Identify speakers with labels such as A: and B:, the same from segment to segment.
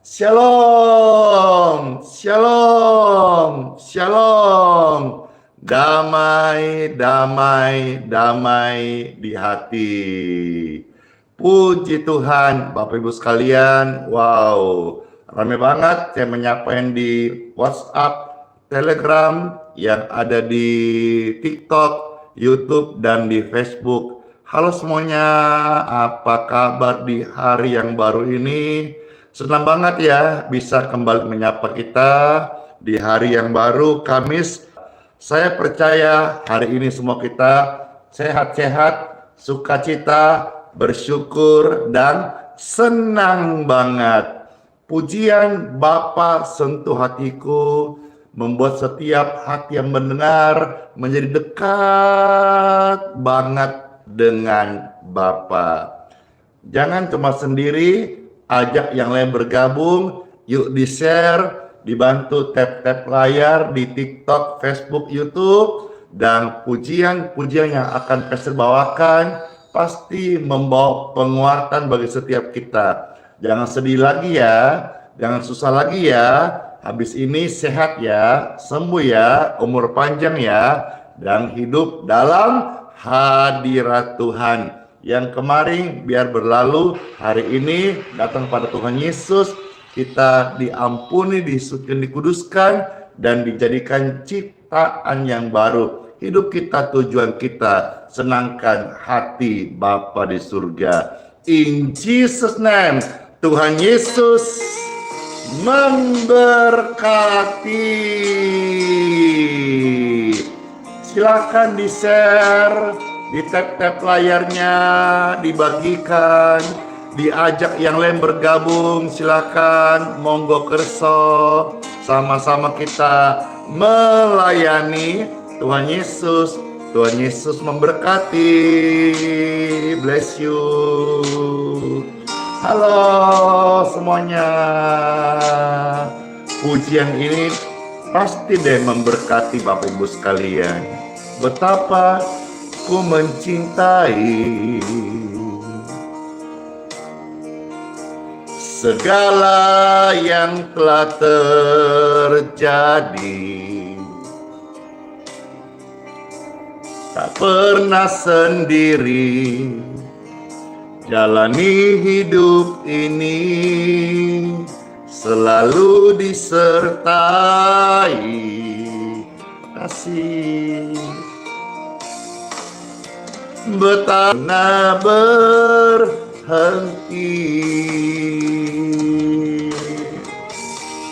A: Shalom, shalom, shalom. Damai, damai, damai di hati. Puji Tuhan, Bapak Ibu sekalian. Wow, rame banget saya menyapa yang di WhatsApp, Telegram, yang ada di TikTok, YouTube, dan di Facebook. Halo semuanya, apa kabar di hari yang baru ini? Senang banget ya bisa kembali menyapa kita di hari yang baru, Kamis. Saya percaya hari ini semua kita sehat-sehat, sukacita, bersyukur, dan senang banget. Pujian Bapa sentuh hatiku, membuat setiap hati yang mendengar menjadi dekat banget dengan Bapa. Jangan cuma sendiri, ajak yang lain bergabung, yuk di-share, dibantu tap-tap layar di TikTok, Facebook, YouTube, dan pujian-pujian yang akan Pastor bawakan pasti membawa penguatan bagi setiap kita. Jangan sedih lagi ya, jangan susah lagi ya, habis ini sehat ya, sembuh ya, umur panjang ya, dan hidup dalam hadirat Tuhan. Yang kemarin biar berlalu, hari ini datang pada Tuhan Yesus, kita diampuni, disucikan, dikuduskan, dan dijadikan ciptaan yang baru. Hidup kita, tujuan kita, senangkan hati Bapa di surga. In Jesus name, Tuhan Yesus memberkati. Silakan di-share, di tap-tap layarnya, dibagikan, diajak yang lain bergabung, silakan, monggo kerso, sama-sama kita melayani Tuhan Yesus. Tuhan Yesus memberkati. Bless you. Halo semuanya. Pujian ini pasti deh memberkati Bapak Ibu sekalian. Betapa ku mencintai segala yang telah terjadi, tak pernah sendiri jalani hidup ini, selalu disertai kasih. Betapa berhenti,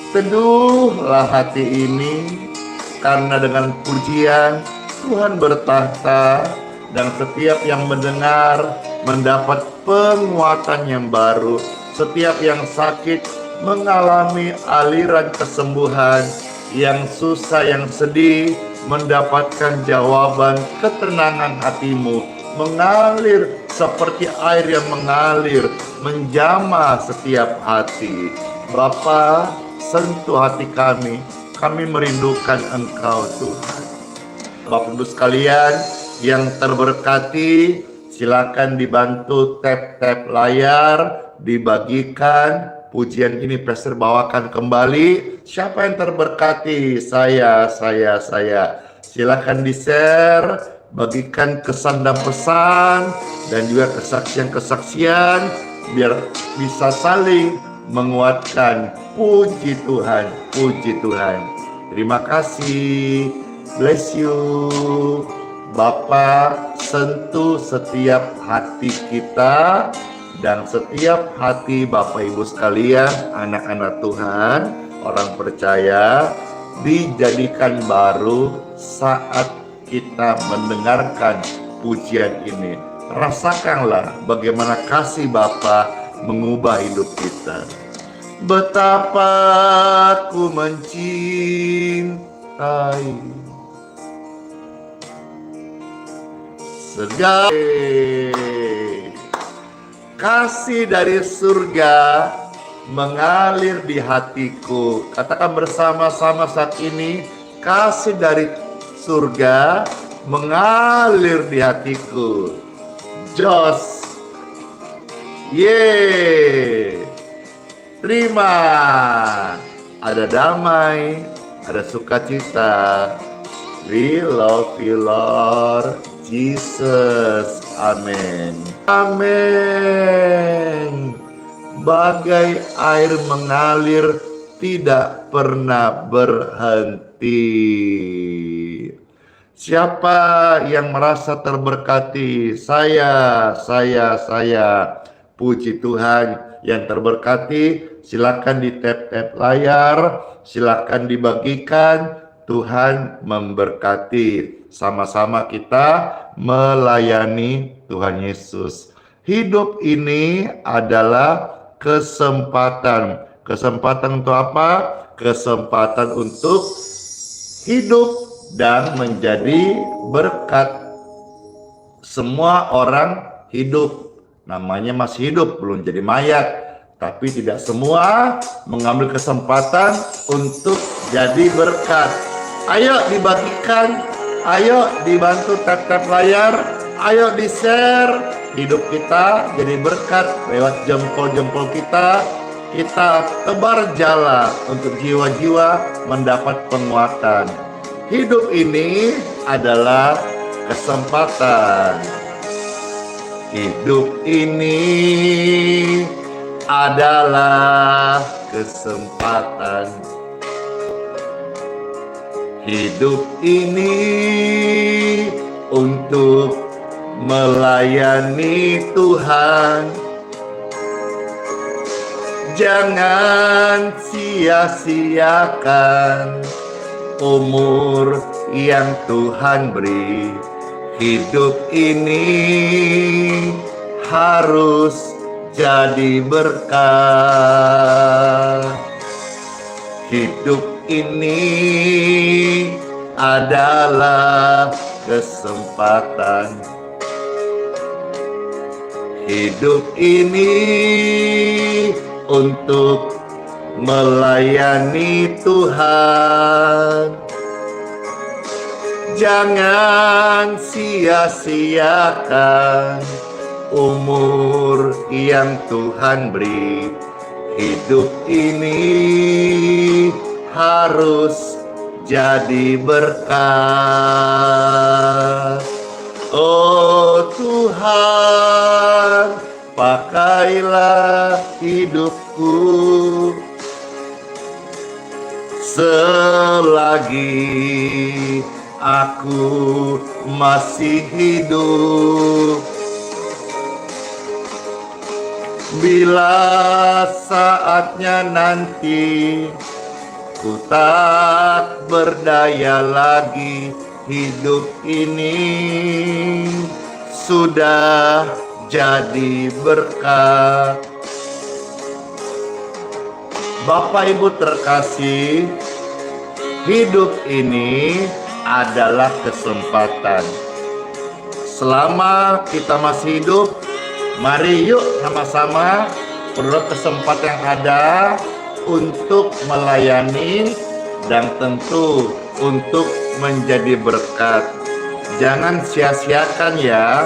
A: teduhlah hati ini, karena dengan pujian Tuhan bertahta, dan setiap yang mendengar mendapat penguatan yang baru. Setiap yang sakit mengalami aliran kesembuhan, yang susah, yang sedih mendapatkan jawaban. Ketenangan hatimu mengalir seperti air yang mengalir, menjamah setiap hati. Bapa, sentuh hati kami merindukan Engkau Tuhan. Bapak Ibu sekalian yang terberkati, silakan dibantu tap-tap layar, dibagikan. Pujian ini Pastor bawakan kembali. Siapa yang terberkati? Saya. Silakan di-share, bagikan kesan dan pesan, dan juga kesaksian-kesaksian, biar bisa saling menguatkan. Puji Tuhan, puji Tuhan. Terima kasih. Bless you. Bapa, sentuh setiap hati kita dan setiap hati Bapak Ibu sekalian, anak-anak Tuhan, orang percaya, dijadikan baru saat kita mendengarkan pujian ini. Rasakanlah bagaimana kasih Bapa mengubah hidup kita. Betapa aku mencintai segala kasih dari surga mengalir di hatiku. Katakan bersama-sama saat ini, kasih dari surga mengalir di hatiku. Jos. Yeay. terima. Ada damai, ada sukacita. We love you Lord Jesus. Amin. Amin. Bagai air mengalir tidak pernah berhenti. Siapa yang merasa terberkati? Saya. Puji Tuhan, yang terberkati silakan di tap-tap layar, silakan dibagikan. Tuhan memberkati. Sama-sama kita melayani Tuhan Yesus. Hidup ini adalah kesempatan. Kesempatan untuk apa? Kesempatan untuk hidup dan menjadi berkat. Semua orang hidup, namanya masih hidup, belum jadi mayat. Tapi tidak semua mengambil kesempatan untuk jadi berkat. Ayo dibagikan, ayo dibantu tap-tap layar, ayo di-share. Hidup kita jadi berkat lewat jempol-jempol kita. Kita tebar jala untuk jiwa-jiwa mendapat penguatan. Hidup ini adalah kesempatan. Hidup ini adalah kesempatan. Hidup ini untuk melayani Tuhan. Jangan sia-siakan umur yang Tuhan beri. Hidup ini harus jadi berkat. Hidup ini adalah kesempatan. Hidup ini untuk melayani Tuhan. Jangan sia-siakan umur yang Tuhan beri. Hidup ini harus jadi berkat. Oh Tuhan, pakailah hidupku selagi aku masih hidup. Bila saatnya nanti ku tak berdaya lagi, hidup ini sudah jadi berkat. Bapak Ibu terkasih, hidup ini adalah kesempatan. Selama kita masih hidup, mari yuk sama-sama perlu kesempatan yang ada untuk melayani dan tentu untuk menjadi berkat. Jangan sia-siakan ya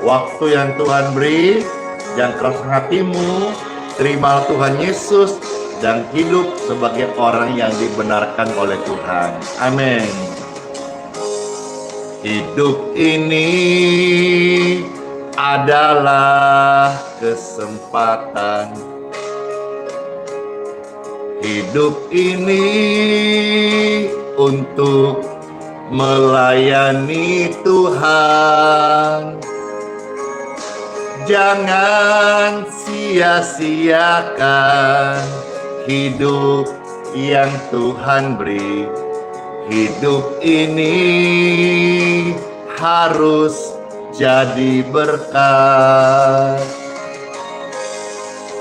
A: waktu yang Tuhan beri. Jangan keras hatimu, terima Tuhan Yesus dan hidup sebagai orang yang dibenarkan oleh Tuhan. Amin. Hidup ini adalah kesempatan. Hidup ini untuk melayani Tuhan. Jangan sia-siakan hidup yang Tuhan beri. Hidup ini harus jadi berkat.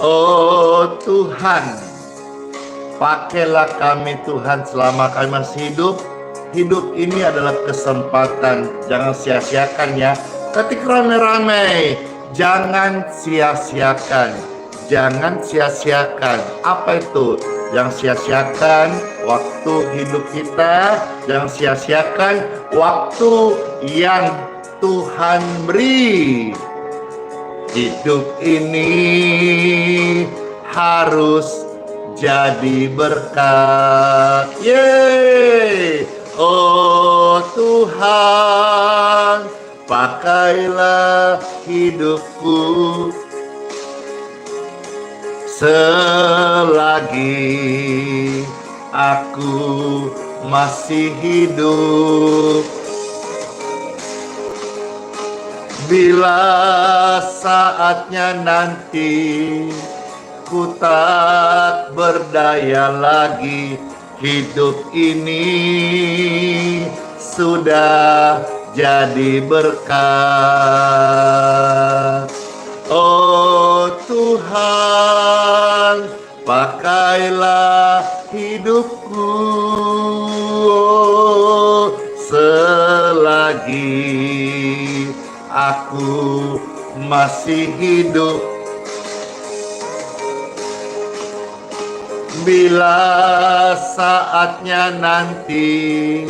A: Oh Tuhan, pakailah kami Tuhan selama kami masih hidup. Hidup ini adalah kesempatan. Jangan sia-siakan ya. Ketik rame-rame. Jangan sia-siakan. Jangan sia-siakan. Apa itu? Jangan sia-siakan waktu hidup kita. Jangan sia-siakan waktu yang Tuhan beri. Hidup ini harus jadi berkat. Yeay! Oh Tuhan, pakailah hidupku selagi aku masih hidup. Bila saatnya nanti ku tak berdaya lagi, hidup ini sudah jadi berkat. Oh Tuhan, pakailah hidupku selagi aku masih hidup. Bila saatnya nanti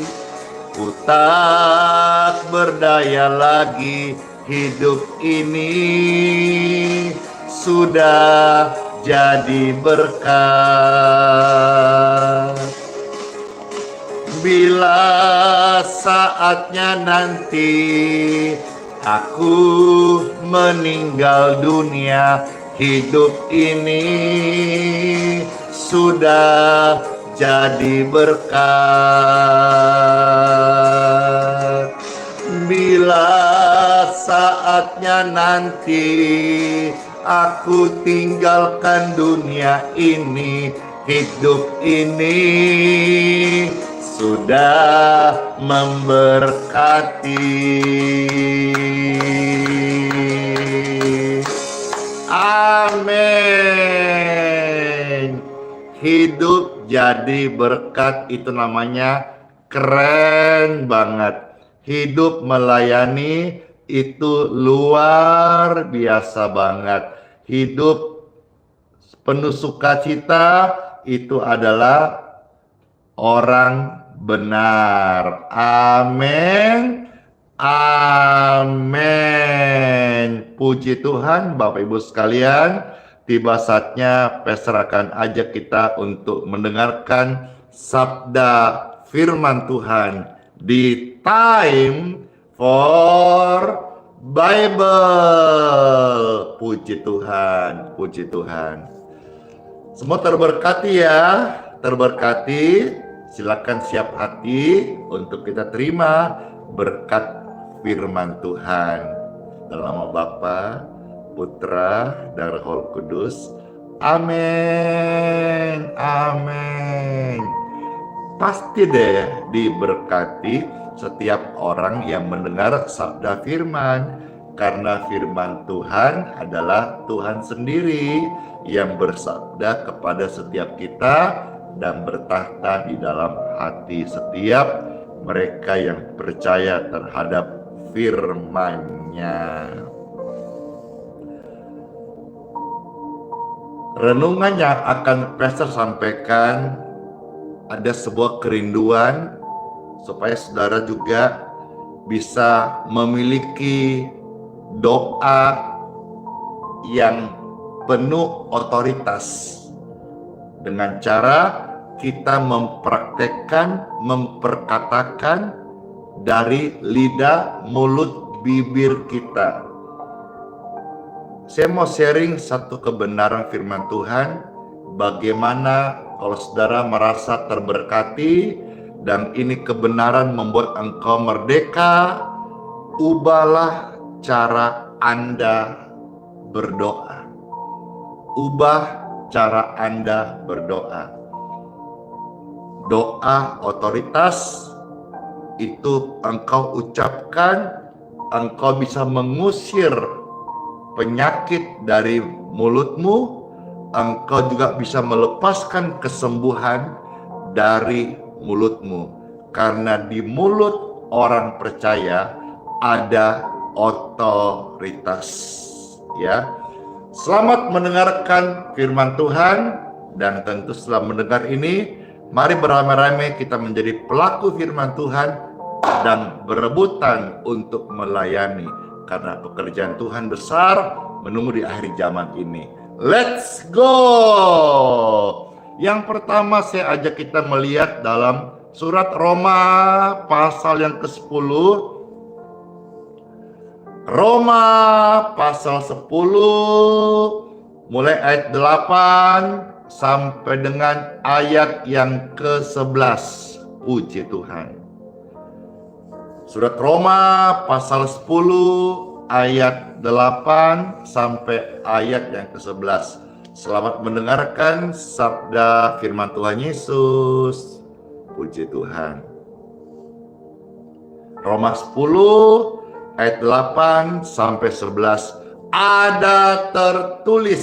A: ku tak berdaya lagi, hidup ini sudah jadi berkat. Bila saatnya nanti aku meninggal dunia, hidup ini sudah jadi berkat. Bila saatnya nanti aku tinggalkan dunia ini, hidup ini sudah memberkati. Amin. Hidup jadi berkat, itu namanya keren banget. Hidup melayani itu luar biasa banget. Hidup penuh sukacita itu adalah orang benar. Amin. Amin. Puji Tuhan, Bapak Ibu sekalian. Tiba saatnya Pastor akan ajak kita untuk mendengarkan sabda firman Tuhan di Time for Bible. Puji Tuhan, puji Tuhan. Semua terberkati ya, terberkati. Silakan siap hati untuk kita terima berkat firman Tuhan. Dalam nama Bapa, Putra, dan Roh Kudus. Amin. Amin. Pasti deh diberkati setiap orang yang mendengar sabda firman, karena firman Tuhan adalah Tuhan sendiri yang bersabda kepada setiap kita dan bertahta di dalam hati setiap mereka yang percaya terhadap firman-Nya. Renungan yang akan Pastor sampaikan, ada sebuah kerinduan supaya saudara juga bisa memiliki doa yang penuh otoritas dengan cara kita mempraktekkan, memperkatakan dari lidah, mulut, bibir kita. Saya mau sharing satu kebenaran firman Tuhan, bagaimana kalau saudara merasa terberkati dan ini kebenaran membuat engkau merdeka, ubahlah cara Anda berdoa. Ubah cara Anda berdoa. Doa otoritas itu engkau ucapkan, engkau bisa mengusir penyakit dari mulutmu, engkau juga bisa melepaskan kesembuhan dari mulutmu. Karena di mulut orang percaya ada otoritas. Ya. Selamat mendengarkan firman Tuhan, dan tentu setelah mendengar ini, mari beramai-ramai kita menjadi pelaku firman Tuhan dan berebutan untuk melayani, karena pekerjaan Tuhan besar menunggu di akhir zaman ini. Let's go! Yang pertama saya ajak kita melihat dalam surat Roma pasal yang ke-10. Roma pasal 10 mulai ayat 8 sampai dengan ayat yang ke-11. Puji Tuhan. Surat Roma pasal 10 ayat 8 sampai ayat yang ke-11. Selamat mendengarkan sabda firman Tuhan Yesus. Puji Tuhan. Roma 10 ayat 8 sampai 11 ada tertulis.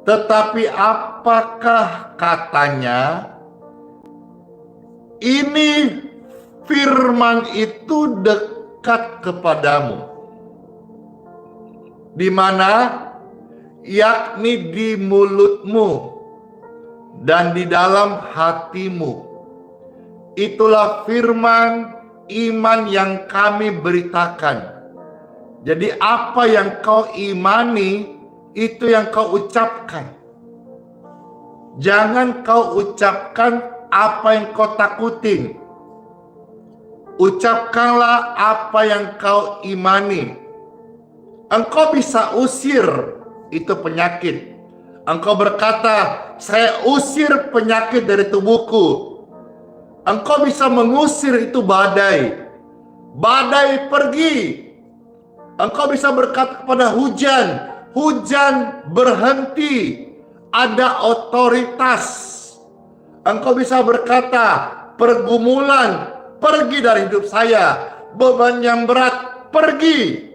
A: Tetapi apakah katanya? Ini firman itu dekat kepadamu. Di mana? Yakni di mulutmu dan di dalam hatimu. Itulah firman iman yang kami beritakan. Jadi apa yang kau imani, itu yang kau ucapkan. Jangan kau ucapkan apa yang kau takutin. Ucapkanlah apa yang kau imani. Engkau bisa usir itu penyakit. Engkau berkata, saya usir penyakit dari tubuhku. Engkau bisa mengusir itu badai. Badai pergi. Engkau bisa berkata kepada hujan, hujan berhenti. Ada otoritas. Engkau bisa berkata, pergumulan pergi dari hidup saya. Beban yang berat pergi.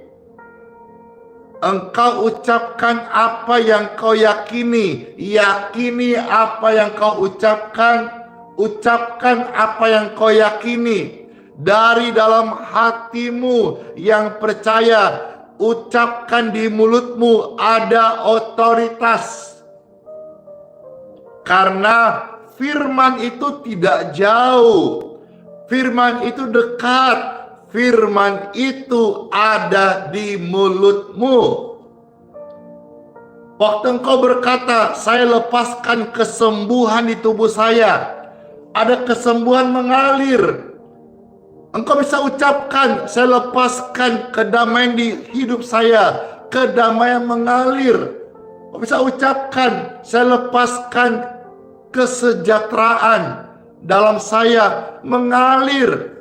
A: Engkau ucapkan apa yang kau yakini. Yakini apa yang kau ucapkan. Ucapkan apa yang kau yakini. Dari dalam hatimu yang percaya. Ucapkan di mulutmu, ada otoritas. Karena firman itu tidak jauh. Firman itu dekat. Firman itu ada di mulutmu. Waktu engkau berkata, saya lepaskan kesembuhan di tubuh saya. Ada kesembuhan mengalir. Engkau bisa ucapkan, saya lepaskan kedamaian di hidup saya. Kedamaian mengalir. Engkau bisa ucapkan, saya lepaskan kesejahteraan dalam saya mengalir.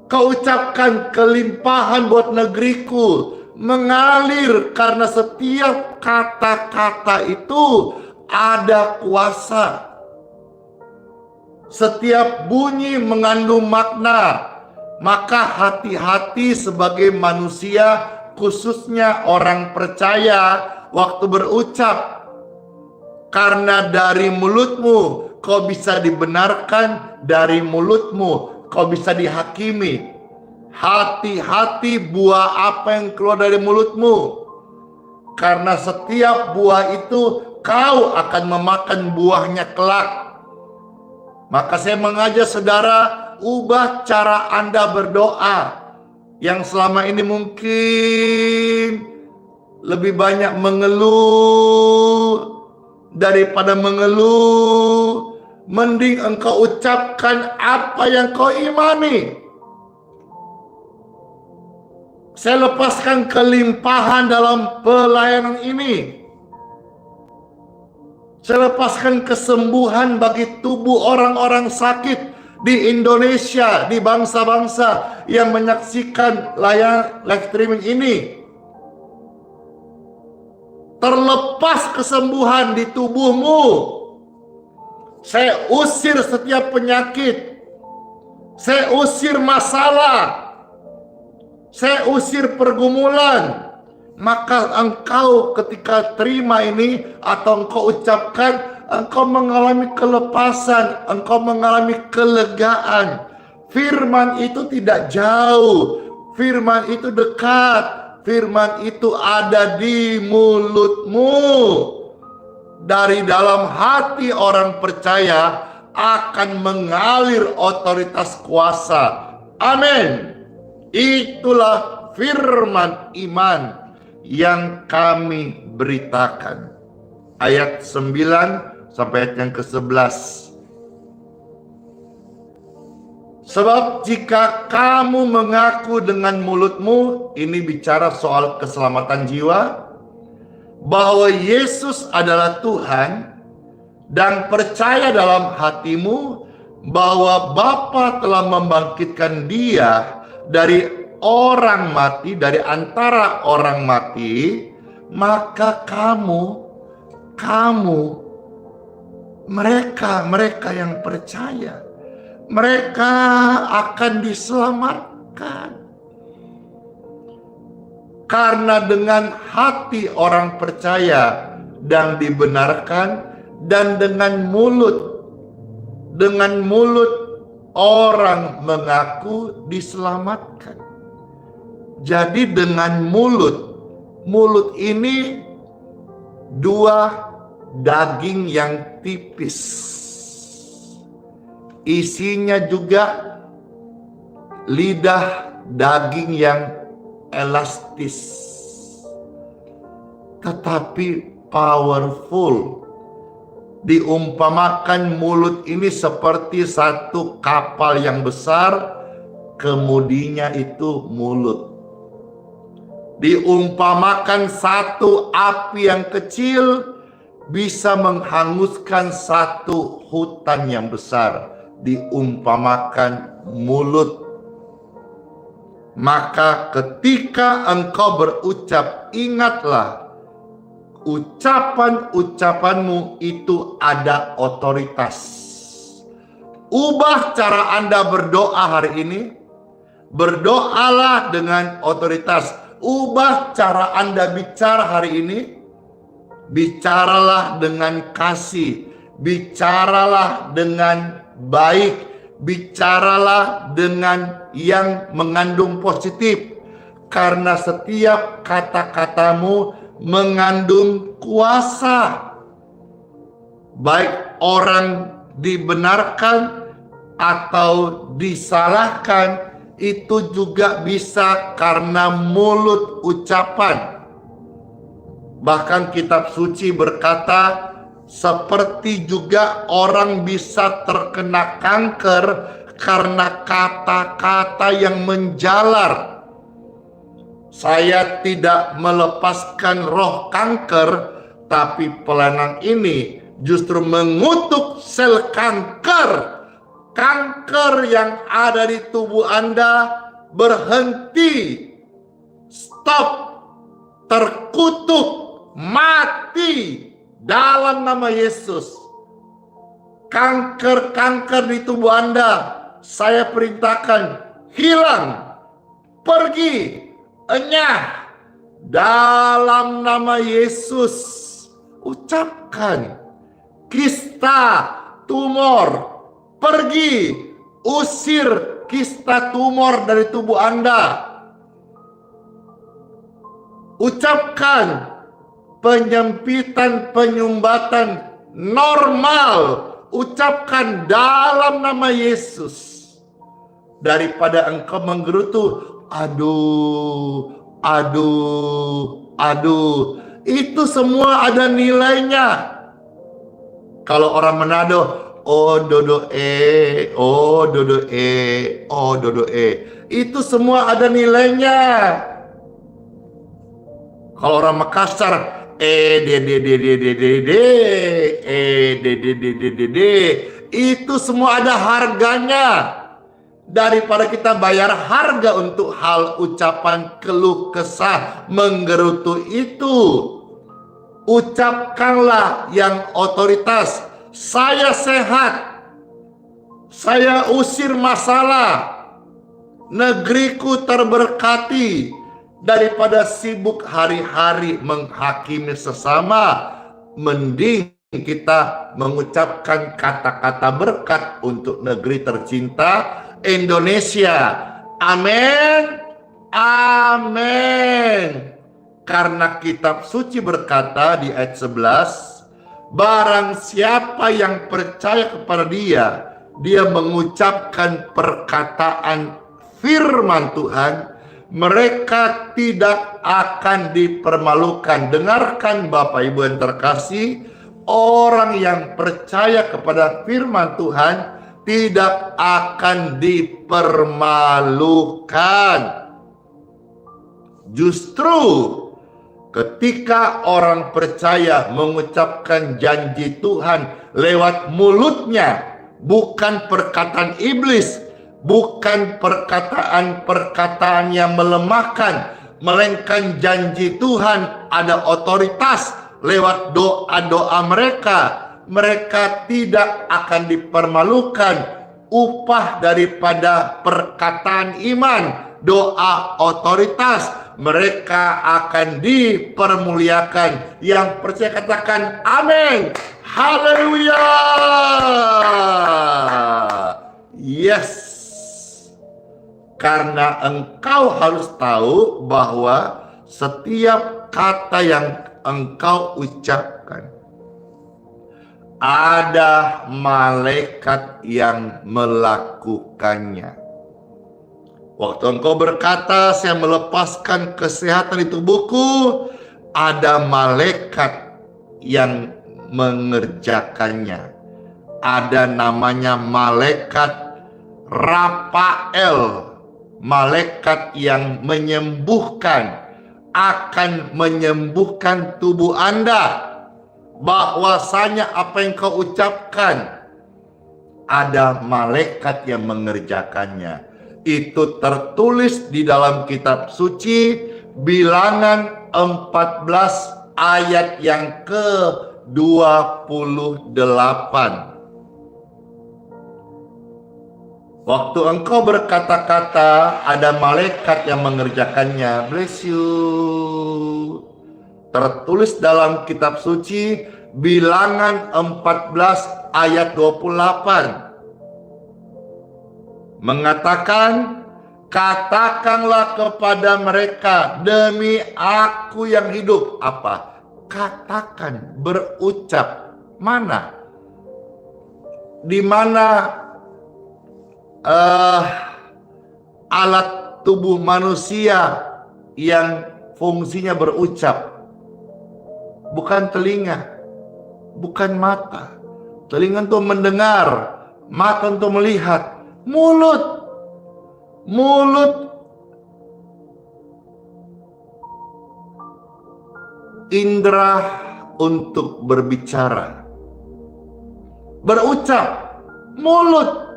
A: Kau ucapkan kelimpahan buat negeriku mengalir, karena setiap kata-kata itu ada kuasa. Setiap bunyi mengandung makna. Maka hati-hati sebagai manusia, khususnya orang percaya, waktu berucap. Karena dari mulutmu kau bisa dibenarkan, dari mulutmu kau bisa dihakimi. Hati-hati buah apa yang keluar dari mulutmu. Karena setiap buah itu kau akan memakan buahnya kelak. Maka saya mengajak saudara, ubah cara Anda berdoa. Yang selama ini mungkin lebih banyak mengeluh daripada mengeluh. Mending engkau ucapkan apa yang kau imani. Saya lepaskan kelimpahan dalam pelayanan ini. Saya lepaskan kesembuhan bagi tubuh orang-orang sakit di Indonesia, di bangsa-bangsa yang menyaksikan layanan live streaming ini. Terlepas kesembuhan di tubuhmu. Saya usir setiap penyakit. Saya usir masalah. Saya usir pergumulan. Maka engkau ketika terima ini atau engkau ucapkan, engkau mengalami kelepasan, engkau mengalami kelegaan. Firman itu tidak jauh. Firman itu dekat. Firman itu ada di mulutmu. Dari dalam hati orang percaya akan mengalir otoritas kuasa. Amin. Itulah firman iman. yang kami beritakan. Ayat 9 sampai ayat yang ke-11. Sebab jika kamu mengaku dengan mulutmu, ini bicara soal keselamatan jiwa, bahwa Yesus adalah Tuhan, dan percaya dalam hatimu bahwa Bapa telah membangkitkan Dia dari orang mati, dari antara orang mati, maka mereka yang percaya, mereka akan diselamatkan. Karena dengan hati orang percaya dan dibenarkan, dan dengan mulut orang mengaku diselamatkan. Jadi dengan mulut ini dua daging yang tipis. Isinya juga lidah daging yang elastis, tetapi powerful. Diumpamakan mulut ini seperti satu kapal yang besar, kemudinya itu mulut. Diumpamakan satu api yang kecil bisa menghanguskan satu hutan yang besar, diumpamakan mulut. Maka ketika engkau berucap, ingatlah ucapan-ucapanmu itu ada otoritas. Ubah cara Anda berdoa hari ini. Berdoalah dengan otoritas. Ubah cara Anda bicara hari ini. Bicaralah dengan kasih. Bicaralah dengan baik. Bicaralah dengan yang mengandung positif. Karena setiap kata-katamu mengandung kuasa. Baik orang dibenarkan atau disalahkan, itu juga bisa karena mulut ucapan. Bahkan kitab suci berkata, seperti juga orang bisa terkena kanker karena kata-kata yang menjalar. Saya tidak melepaskan roh kanker, tapi pelayanan ini justru mengutuk sel kanker. Kanker yang ada di tubuh Anda berhenti, stop, terkutuk, mati dalam nama Yesus. Kanker-kanker di tubuh Anda, saya perintahkan hilang, pergi, enyah dalam nama Yesus. Ucapkan, kista, tumor, pergi, usir kista tumor dari tubuh Anda. Ucapkan penyempitan, penyumbatan normal. Ucapkan dalam nama Yesus. Daripada engkau menggerutu, aduh, itu semua ada nilainya. Kalau orang Manado, oh dodo itu semua ada nilainya. Kalau orang Makassar, itu semua ada harganya. Daripada kita bayar harga untuk hal ucapan keluh kesah menggerutu itu, ucapkanlah yang otoritas. Saya sehat, saya usir masalah, negeriku terberkati. Daripada sibuk hari-hari menghakimi sesama, mending kita mengucapkan kata-kata berkat untuk negeri tercinta Indonesia. Amin. Amin. Karena kitab suci berkata di ayat 11, barang siapa yang percaya kepada dia mengucapkan perkataan firman Tuhan, mereka tidak akan dipermalukan. Dengarkan Bapak Ibu yang terkasih, orang yang percaya kepada firman Tuhan tidak akan dipermalukan. Justru ketika orang percaya mengucapkan janji Tuhan lewat mulutnya, bukan perkataan iblis, bukan perkataan-perkataan yang melemahkan, melainkan janji Tuhan ada otoritas lewat doa-doa mereka. Mereka tidak akan dipermalukan. Upah daripada perkataan iman, doa otoritas, mereka akan dipermuliakan. Yang percaya katakan amin. Haleluya. Yes. Karena engkau harus tahu bahwa setiap kata yang engkau ucapkan, ada malaikat yang melakukannya. Waktu engkau berkata, saya melepaskan kesehatan di tubuhku, ada malaikat yang mengerjakannya. Ada namanya malaikat Rafael, malaikat yang menyembuhkan, akan menyembuhkan tubuh Anda. Bahwasanya apa yang kau ucapkan, ada malaikat yang mengerjakannya. Itu tertulis di dalam kitab suci Bilangan 14 ayat yang ke-28. Waktu engkau berkata-kata, ada malaikat yang mengerjakannya. Bless you. Tertulis dalam kitab suci Bilangan 14 ayat 28. Mengatakan, katakanlah kepada mereka, demi aku yang hidup. Apa? Katakan, berucap. Mana? Di mana alat tubuh manusia yang fungsinya berucap? Bukan telinga, bukan mata. Telinga untuk mendengar, mata untuk melihat. Mulut indera untuk berbicara, berucap, mulut.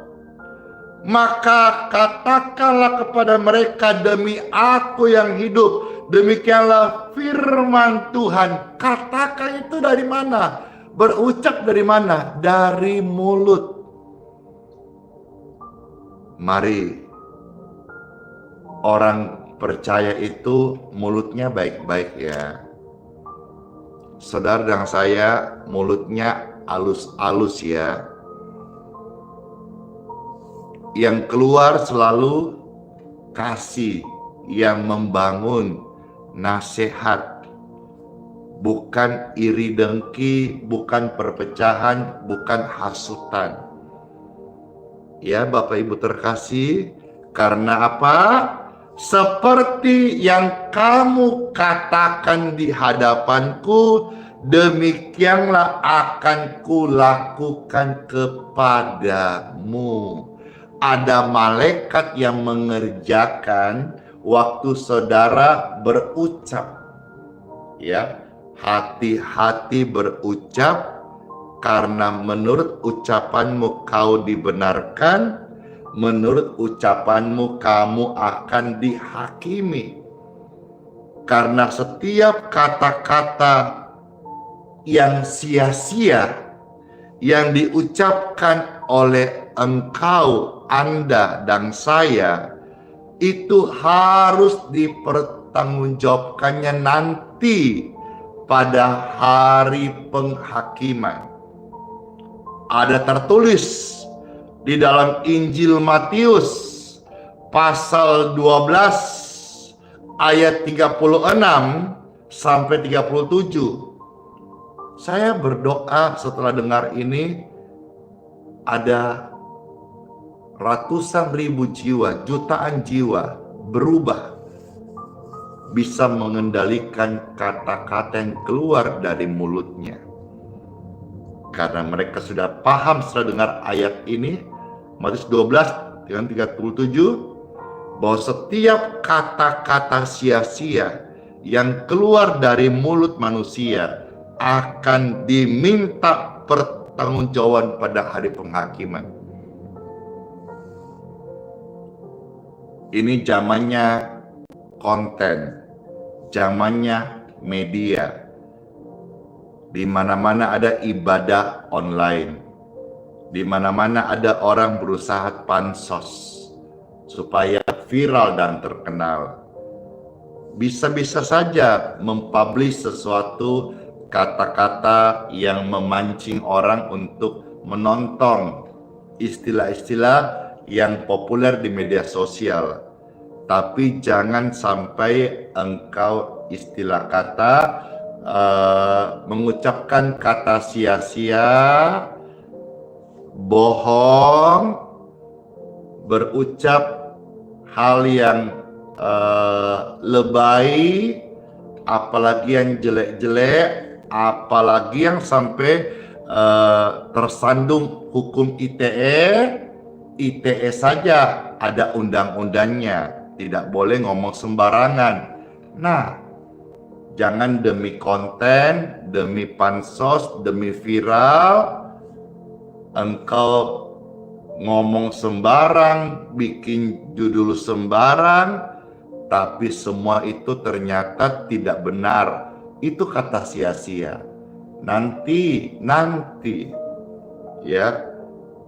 A: Maka katakanlah kepada mereka, demi aku yang hidup. Demikianlah firman Tuhan. Katakan itu dari mana? Berucap dari mana? Dari mulut. Mari orang percaya itu mulutnya baik-baik ya. Saudara dan saya mulutnya halus-halus ya. Yang keluar selalu kasih yang membangun, nasihat. Bukan iri dengki, bukan perpecahan, bukan hasutan. Ya Bapak Ibu terkasih, karena apa? Seperti yang kamu katakan di hadapanku, demikianlah akan kulakukan kepadamu. Ada malaikat yang mengerjakan waktu saudara berucap. Ya, hati-hati berucap. Karena menurut ucapanmu kau dibenarkan, menurut ucapanmu kamu akan dihakimi. Karena setiap kata-kata yang sia-sia yang diucapkan oleh engkau, Anda, dan saya, itu harus dipertanggungjawabkannya nanti pada hari penghakiman. Ada tertulis di dalam Injil Matius pasal 12 ayat 36 sampai 37. Saya berdoa setelah dengar ini, ada ratusan ribu jiwa, jutaan jiwa berubah bisa mengendalikan kata-kata yang keluar dari mulutnya. Karena mereka sudah paham setelah dengar ayat ini, Matius 12 dengan 37, bahwa setiap kata-kata sia-sia yang keluar dari mulut manusia akan diminta pertanggungjawaban pada hari penghakiman. Ini zamannya konten, zamannya media. Di mana-mana ada ibadah online. Di mana-mana ada orang berusaha pansos supaya viral dan terkenal. Bisa-bisa saja mempublish sesuatu kata-kata yang memancing orang untuk menonton istilah-istilah yang populer di media sosial. Tapi jangan sampai engkau istilah kata mengucapkan kata sia-sia, bohong, berucap hal yang lebay, apalagi yang jelek-jelek, apalagi yang sampai tersandung hukum ITE saja ada undang-undangnya, tidak boleh ngomong sembarangan. Nah, jangan demi konten, demi pansos, demi viral, engkau ngomong sembarang, bikin judul sembarang, tapi semua itu ternyata tidak benar. Itu kata sia-sia. Nanti ya,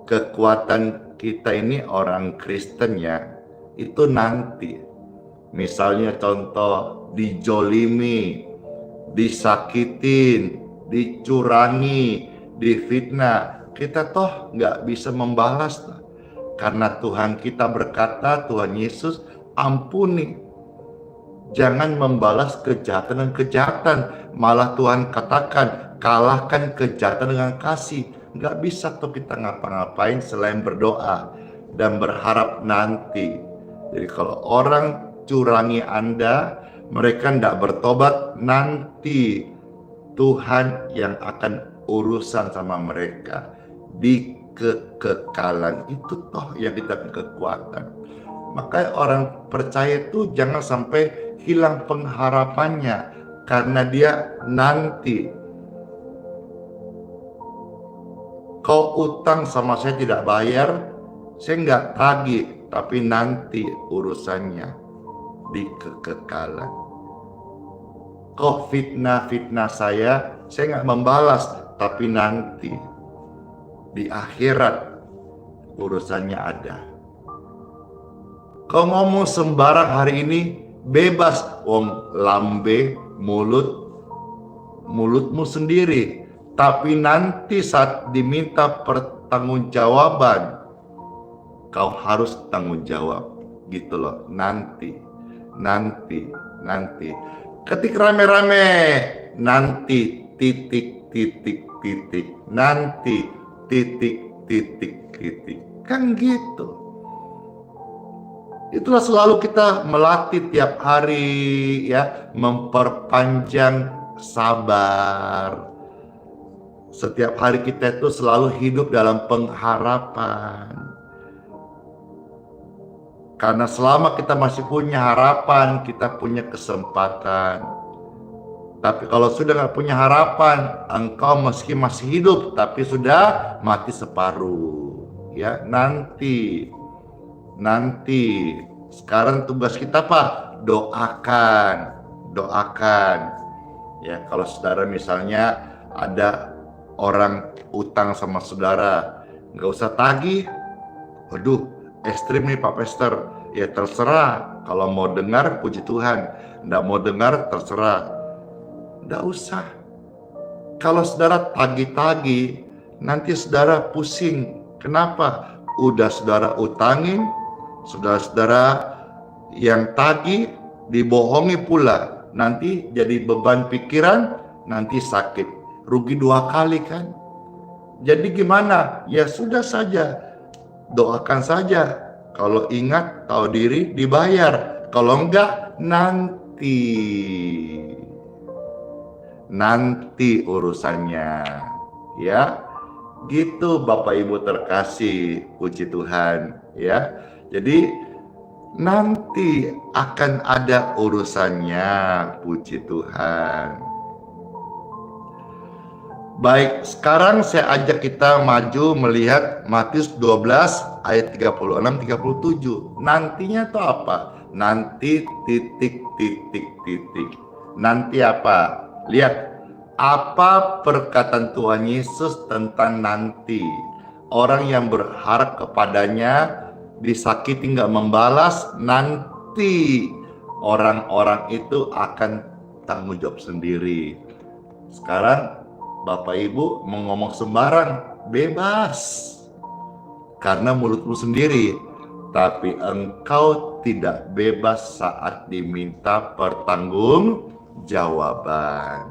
A: kekuatan kita ini orang Kristen ya, itu nanti. Misalnya contoh, dijolimi, disakitin, dicurangi, difitnah, kita toh nggak bisa membalas, karena Tuhan kita berkata, Tuhan Yesus, ampuni, jangan membalas kejahatan dengan kejahatan. Malah Tuhan katakan, kalahkan kejahatan dengan kasih. Nggak bisa tuh kita ngapa-ngapain selain berdoa dan berharap nanti. Jadi kalau orang curangi Anda, mereka tidak bertobat, nanti Tuhan yang akan urusan sama mereka di kekekalan. Itu toh yang kita kekuatan. Makanya orang percaya itu jangan sampai hilang pengharapannya karena dia nanti. Kau utang sama saya tidak bayar, saya nggak tagih, tapi nanti urusannya di kekekalan. Kau fitnah saya nggak membalas, tapi nanti di akhirat urusannya ada. Kau ngomong sembarang hari ini bebas, wong lambe mulutmu sendiri, tapi nanti saat diminta pertanggungjawaban kau harus tanggung jawab, gitu loh. Nanti ketik rame-rame, nanti titik nanti titik kan gitu. Itulah selalu kita melatih tiap hari ya, memperpanjang sabar. Setiap hari kita itu selalu hidup dalam pengharapan. Karena selama kita masih punya harapan, kita punya kesempatan. Tapi kalau sudah nggak punya harapan, engkau meski masih hidup, tapi sudah mati separuh. Ya, nanti. Sekarang tugas kita apa? Doakan. Ya, kalau saudara misalnya ada orang utang sama saudara, nggak usah tagih. Waduh, ekstrim nih Pak Pastor. Ya terserah, kalau mau dengar puji Tuhan, nggak mau dengar terserah, nggak usah. Kalau saudara tagih-tagih, nanti saudara pusing. Kenapa? Udah saudara utangin, saudara yang tagih dibohongi pula, nanti jadi beban pikiran, nanti sakit, rugi 2 kali kan. Jadi gimana? Ya sudah saja, doakan saja. Kalau ingat, tahu diri, dibayar. Kalau enggak, nanti nanti urusannya, ya. Gitu Bapak Ibu terkasih, puji Tuhan, ya. Jadi nanti akan ada urusannya, puji Tuhan. Baik, sekarang saya ajak kita maju melihat Matius 12 ayat 36-37. Nantinya itu apa? Nanti titik. Nanti apa? Lihat, apa perkataan Tuhan Yesus tentang nanti. Orang yang berharap kepadanya disakiti nggak membalas, nanti orang-orang itu akan tanggung jawab sendiri. Sekarang Bapak Ibu mau ngomong sembarang, bebas. Karena mulutmu sendiri. Tapi engkau tidak bebas saat diminta pertanggungjawaban.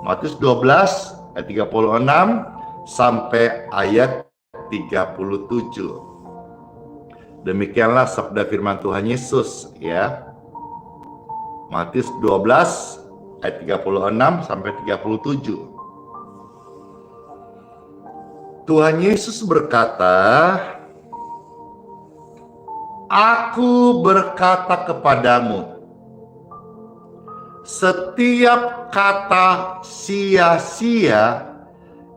A: Matius 12 ayat 36 sampai ayat 37. Demikianlah sabda firman Tuhan Yesus, ya. Matius 12 ayat 36 sampai 37. Tuhan Yesus berkata, "Aku berkata kepadamu, setiap kata sia-sia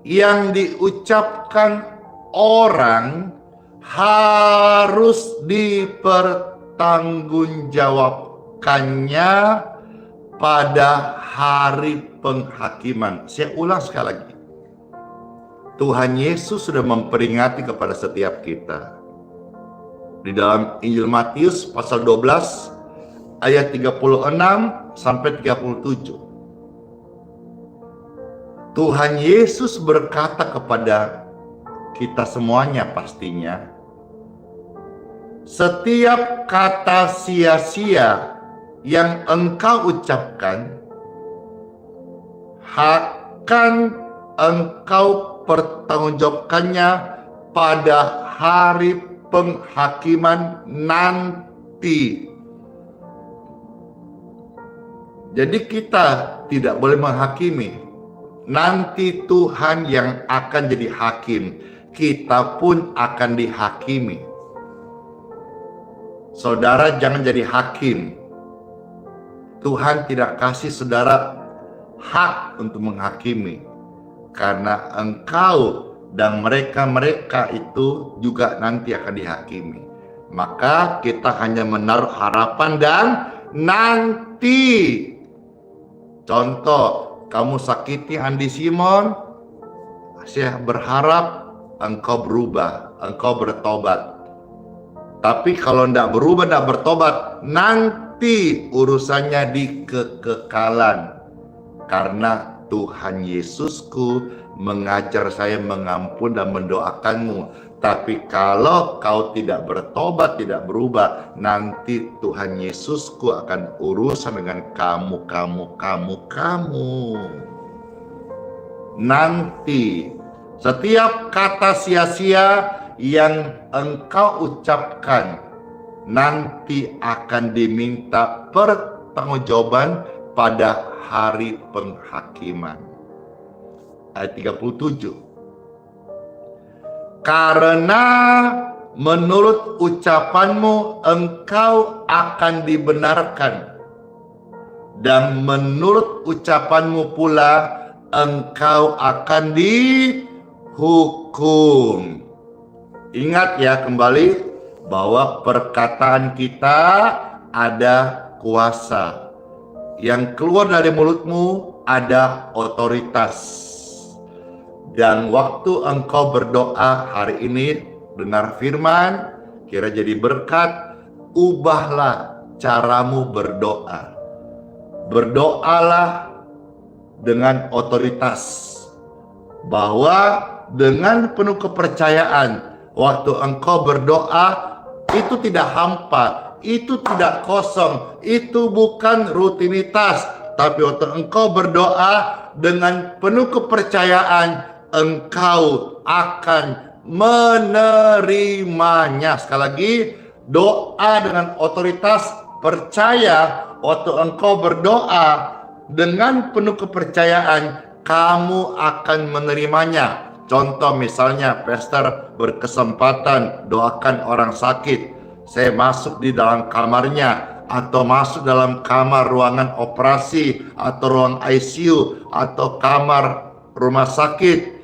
A: yang diucapkan orang harus dipertanggungjawabkannya pada hari penghakiman." Saya ulang sekali lagi. Tuhan Yesus sudah memperingati kepada setiap kita. Di dalam Injil Matius pasal 12 ayat 36 sampai 37. Tuhan Yesus berkata kepada kita semuanya pastinya, setiap kata sia-sia yang engkau ucapkan akan engkau pertanggungjawabkannya pada hari penghakiman nanti. Jadi kita tidak boleh menghakimi. Nanti Tuhan yang akan jadi hakim. Kita pun akan dihakimi. Saudara jangan jadi hakim. Tuhan tidak kasih saudara hak untuk menghakimi. Karena engkau dan mereka itu juga nanti akan dihakimi. Maka kita hanya menaruh harapan dan nanti. Contoh, kamu sakiti Andi Simon, saya berharap engkau berubah, engkau bertobat. Tapi kalau tidak berubah, tidak bertobat, nanti urusannya di kekekalan. Karena Tuhan Yesusku mengajar saya mengampun dan mendoakanmu. Tapi kalau kau tidak bertobat, tidak berubah, nanti Tuhan Yesusku akan urusan dengan kamu. Nanti setiap kata sia-sia yang engkau ucapkan nanti akan diminta pertanggungjawaban pada hari penghakiman. Ayat 37. Karena menurut ucapanmu engkau akan dibenarkan, dan menurut ucapanmu pula engkau akan dihukum. Ingat ya kembali bahwa perkataan kita ada kuasa. Yang keluar dari mulutmu ada otoritas. Dan waktu engkau berdoa hari ini, dengar firman, kira jadi berkat, ubahlah caramu berdoa. Berdoalah dengan otoritas. Bahwa dengan penuh kepercayaan, waktu engkau berdoa, itu tidak hampa. Itu tidak kosong, itu bukan rutinitas, tapi waktu engkau berdoa dengan penuh kepercayaan, engkau akan menerimanya. Sekali lagi, doa dengan otoritas, percaya waktu engkau berdoa dengan penuh kepercayaan, kamu akan menerimanya. Contoh misalnya, pastor berkesempatan doakan orang sakit. Saya masuk di dalam kamarnya, atau masuk dalam kamar ruangan operasi, atau ruang ICU, atau kamar rumah sakit.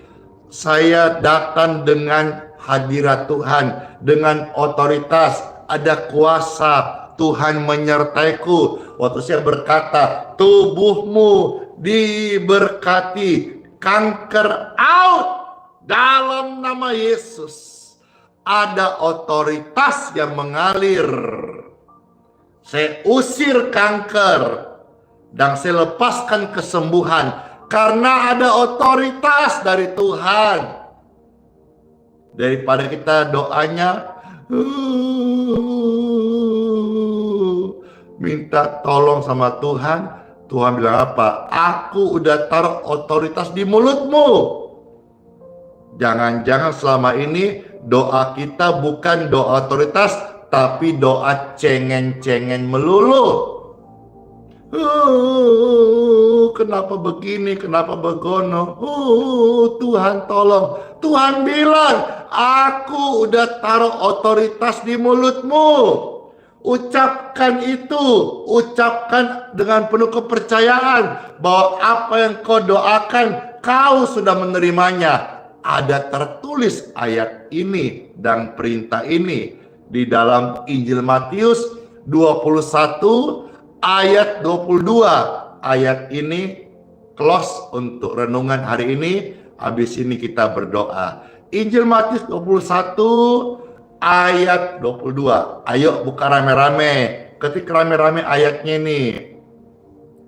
A: Saya datang dengan hadirat Tuhan, dengan otoritas, ada kuasa Tuhan menyertaiku. Waktu saya berkata, tubuhmu diberkati, kanker out dalam nama Yesus. Ada otoritas yang mengalir. Saya usir kanker dan saya lepaskan kesembuhan karena ada otoritas dari Tuhan. Daripada kita doanya minta tolong sama Tuhan, Tuhan bilang apa? Aku udah taruh otoritas di mulutmu. Jangan-jangan selama ini doa kita bukan doa otoritas, tapi doa cengen-cengen melulu. Kenapa begini, kenapa begono? Tuhan tolong. Tuhan bilang, aku udah taruh otoritas di mulutmu. Ucapkan itu, ucapkan dengan penuh kepercayaan bahwa apa yang kau doakan, kau sudah menerimanya. Ada tertulis ayat ini dan perintah ini di dalam Injil Matius 21 ayat 22. Ayat ini close untuk renungan hari ini. Habis ini kita berdoa. Injil Matius 21 ayat 22. Ayo buka rame-rame. Ketik rame-rame ayatnya ini,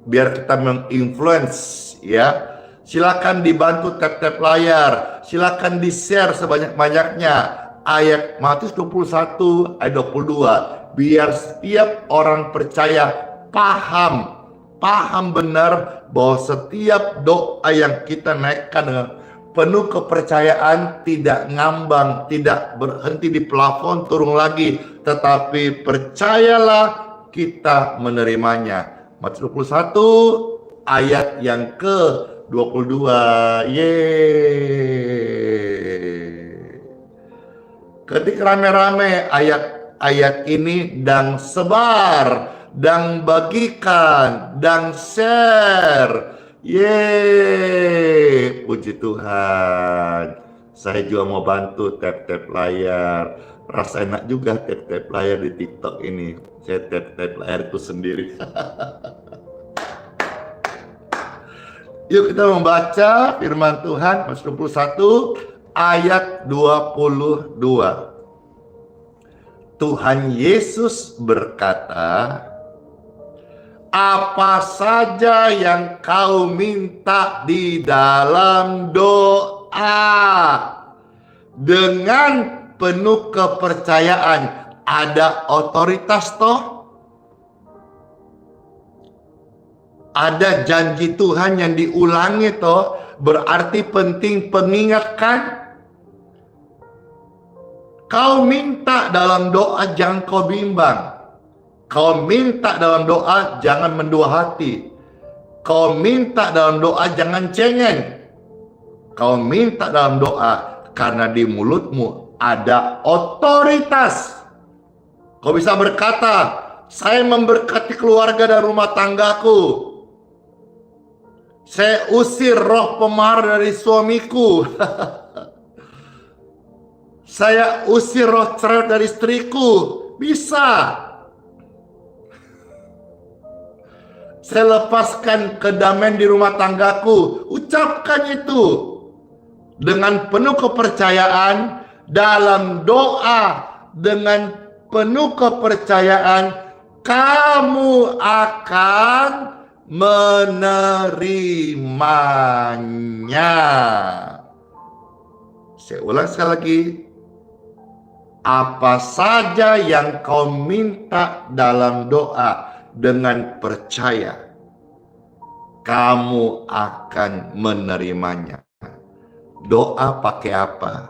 A: biar kita menginfluence ya. Silakan dibantu tap-tap layar. Silakan di-share sebanyak-banyaknya. Ayat Matius 21 ayat 22. Biar setiap orang percaya paham benar bahwa setiap doa yang kita naikkan dengan penuh kepercayaan, tidak ngambang, tidak berhenti di plafon turun lagi, tetapi percayalah kita menerimanya. Matius 21 ayat yang ke-22. Ketik rame-rame ayat ini dan sebar, dan bagikan, dan share. Puji Tuhan. Saya juga mau bantu tap-tap layar. Rasa enak juga tap-tap layar di TikTok ini. Saya tap-tap layarku sendiri. Yuk kita membaca firman Tuhan, Matius 21 ayat 22. Tuhan Yesus berkata, apa saja yang kau minta di dalam doa, dengan penuh kepercayaan. Ada otoritas toh? Ada janji Tuhan yang diulangi toh, berarti penting pengingatkan. Kau minta dalam doa jangan kau bimbang. Kau minta dalam doa jangan mendua hati. Kau minta dalam doa jangan cengeng. Kau minta dalam doa karena di mulutmu ada otoritas. Kau bisa berkata, saya memberkati keluarga dan rumah tanggaku. Saya usir roh pemarah dari suamiku. Saya usir roh cerewet dari istriku. Bisa. Saya lepaskan kedamaian di rumah tanggaku. Ucapkan itu dengan penuh kepercayaan dalam doa. Dengan penuh kepercayaan kamu akan menerimanya. Saya ulang sekali lagi. Apa saja yang kau minta dalam doa, dengan percaya kamu akan menerimanya. Doa pakai apa?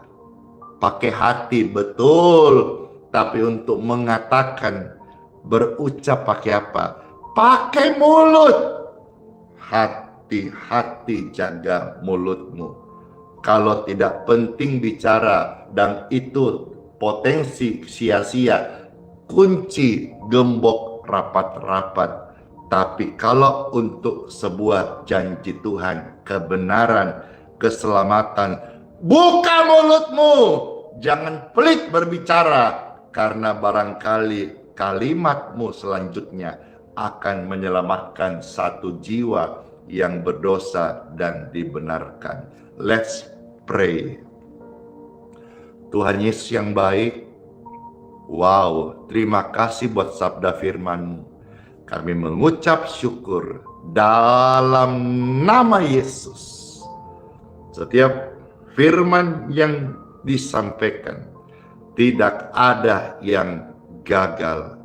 A: Pakai hati, betul. Tapi untuk mengatakan, berucap pakai apa? pakai mulut. Hati-hati jaga mulutmu. Kalau tidak penting bicara dan itu potensi sia-sia, kunci gembok rapat-rapat. Tapi kalau untuk sebuah janji Tuhan, kebenaran, keselamatan, buka mulutmu. Jangan pelit berbicara, karena barangkali kalimatmu selanjutnya akan menyelamatkan satu jiwa yang berdosa dan dibenarkan. Let's pray. Tuhan Yesus yang baik, wow, terima kasih buat sabda firman-Mu. Kami mengucap syukur dalam nama Yesus. Setiap firman yang disampaikan, tidak ada yang gagal,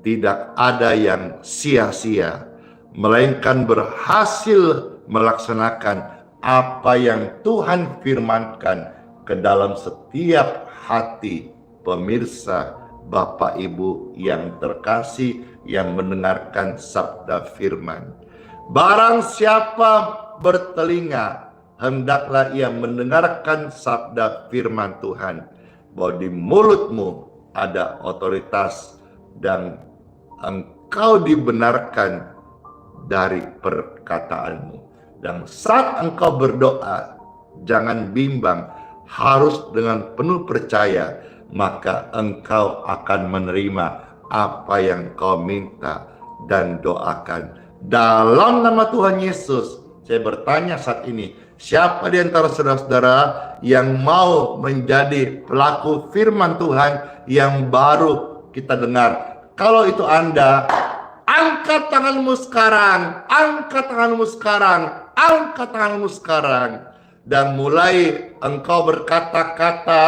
A: tidak ada yang sia-sia, melainkan berhasil melaksanakan apa yang Tuhan firmankan ke dalam setiap hati pemirsa, Bapak Ibu yang terkasih yang mendengarkan sabda firman. Barang siapa bertelinga, hendaklah ia mendengarkan sabda firman Tuhan, bahwa di mulutmu ada otoritas dan engkau dibenarkan dari perkataanmu. Dan saat engkau berdoa, jangan bimbang, harus dengan penuh percaya, maka engkau akan menerima apa yang kau minta dan doakan. Dalam nama Tuhan Yesus, saya bertanya saat ini, siapa di antara saudara-saudara yang mau menjadi pelaku firman Tuhan yang baru kita dengar? Kalau itu Anda, angkat tanganmu sekarang, angkat tanganmu sekarang, angkat tanganmu sekarang. Dan mulai engkau berkata-kata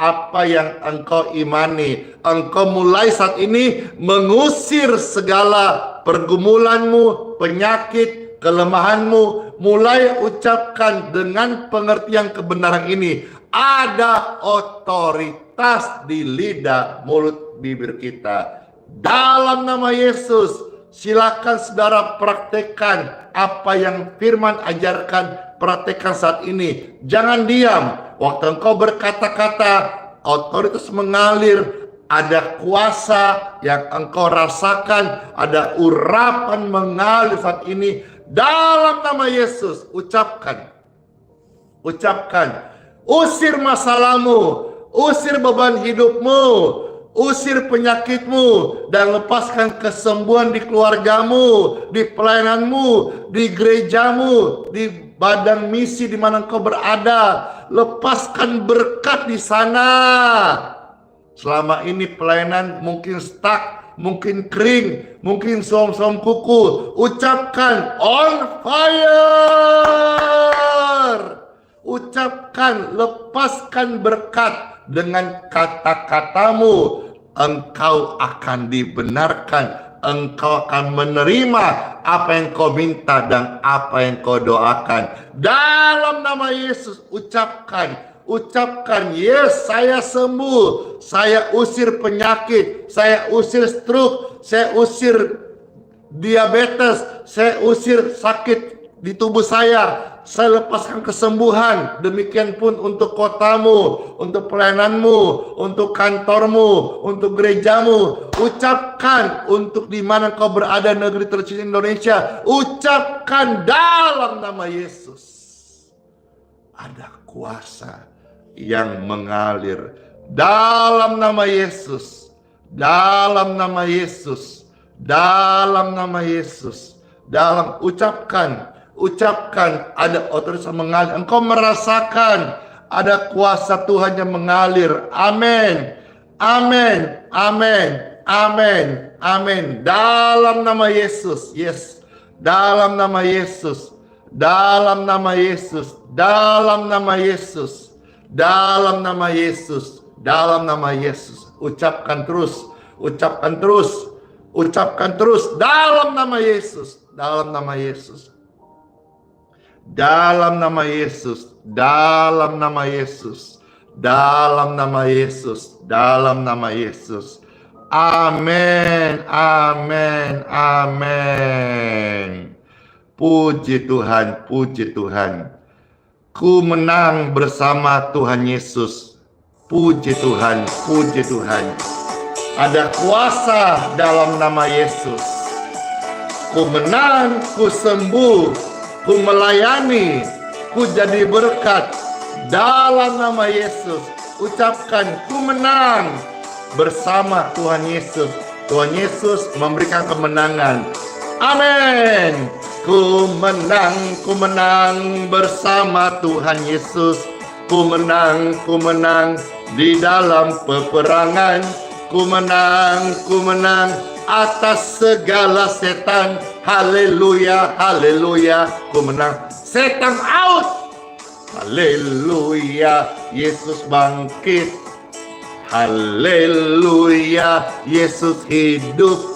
A: apa yang engkau imani. Engkau mulai saat ini mengusir segala pergumulanmu, penyakit, kelemahanmu. Mulai ucapkan dengan pengertian kebenaran ini. Ada otoritas di lidah, mulut, bibir kita. Dalam nama Yesus, silakan saudara praktekkan apa yang firman ajarkan, praktekkan saat ini. Jangan diam. Waktu engkau berkata-kata, otoritas mengalir, ada kuasa yang engkau rasakan, ada urapan mengalir saat ini. Dalam nama Yesus, ucapkan, usir masalahmu, usir beban hidupmu, usir penyakitmu, dan lepaskan kesembuhan di keluargamu, di pelayananmu, di gerejamu, di badan misi di mana engkau berada. Lepaskan berkat di sana. Selama ini pelayanan mungkin stuck, mungkin kering, mungkin som-som kuku. Ucapkan on fire. Ucapkan, lepaskan berkat dengan kata-katamu. Engkau akan dibenarkan. Engkau akan menerima apa yang kau minta dan apa yang kau doakan. Dalam nama Yesus, ucapkan, yes, saya sembuh. Saya usir penyakit, saya usir stroke, saya usir diabetes, saya usir sakit di tubuh saya lepaskan kesembuhan. Demikian pun untuk kotamu, untuk pelayananmu, untuk kantormu, untuk gerejamu. Ucapkan untuk di mana kau berada, negeri tercinta Indonesia. Ucapkan dalam nama Yesus. Ada kuasa yang mengalir dalam nama Yesus, dalam nama Yesus, dalam nama Yesus. Dalam ucapkan ada otoritas mengalir. Engkau merasakan ada kuasa Tuhan yang mengalir. Amin, amin, amin, amin, amin. Dalam nama Yesus, yes. Dalam nama Yesus, dalam nama Yesus, dalam nama Yesus, dalam nama Yesus, dalam nama Yesus. Ucapkan terus, ucapkan terus, ucapkan terus. Dalam nama Yesus, dalam nama Yesus. Dalam nama Yesus, dalam nama Yesus, dalam nama Yesus, dalam nama Yesus. Amin, amin, amin. Puji Tuhan, puji Tuhan. Ku menang bersama Tuhan Yesus. Puji Tuhan, puji Tuhan. Ada kuasa dalam nama Yesus. Ku menang, ku sembuh, ku melayani, ku jadi berkat dalam nama Yesus. Ucapkan, ku menang bersama Tuhan Yesus. Tuhan Yesus memberikan kemenangan. Amin. Ku menang bersama Tuhan Yesus. Ku menang di dalam peperangan. Ku menang atas segala setan. Haleluya, haleluya. Ku menang, setan out. Haleluya, Yesus bangkit. Haleluya, Yesus hidup.